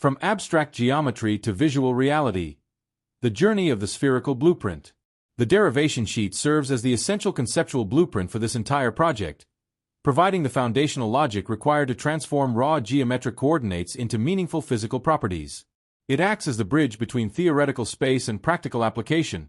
From abstract geometry to visual reality. The journey of the spherical blueprint. The derivation sheet serves as the essential conceptual blueprint for this entire project, providing the foundational logic required to transform raw geometric coordinates into meaningful physical properties. It acts as the bridge between theoretical space and practical application,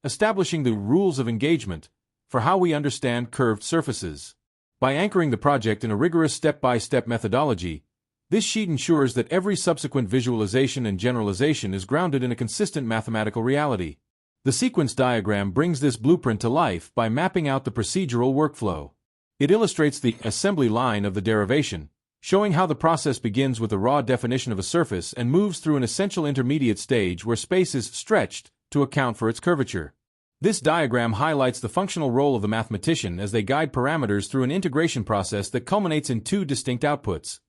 establishing the rules of engagement for how we understand curved surfaces. By anchoring the project in a rigorous step-by-step methodology, this sheet ensures that every subsequent visualization and generalization is grounded in a consistent mathematical reality. The sequence diagram brings this blueprint to life by mapping out the procedural workflow. It illustrates the assembly line of the derivation, showing how the process begins with a raw definition of a surface and moves through an essential intermediate stage where space is stretched to account for its curvature. This diagram highlights the functional role of the mathematician as they guide parameters through an integration process that culminates in two distinct outputs: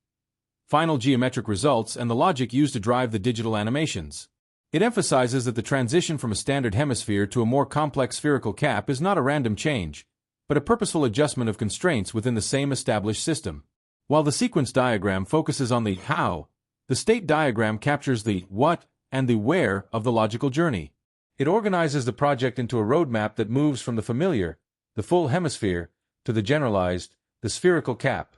final geometric results and the logic used to drive the digital animations. It emphasizes that the transition from a standard hemisphere to a more complex spherical cap is not a random change, but a purposeful adjustment of constraints within the same established system. While the sequence diagram focuses on the how, the state diagram captures the what and the where of the logical journey. It organizes the project into a roadmap that moves from the familiar, the full hemisphere, to the generalized, the spherical cap.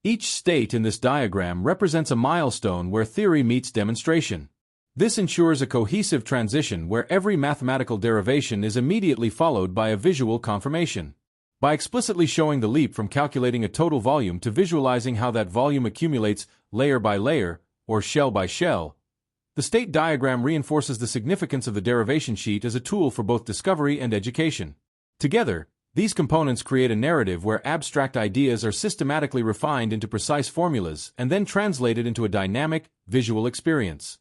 Each state in this diagram represents a milestone where theory meets demonstration. This ensures a cohesive transition where every mathematical derivation is immediately followed by a visual confirmation. By explicitly showing the leap from calculating a total volume to visualizing how that volume accumulates layer by layer, or shell by shell, the state diagram reinforces the significance of the derivation sheet as a tool for both discovery and education. Together, these components create a narrative where abstract ideas are systematically refined into precise formulas and then translated into a dynamic, visual experience.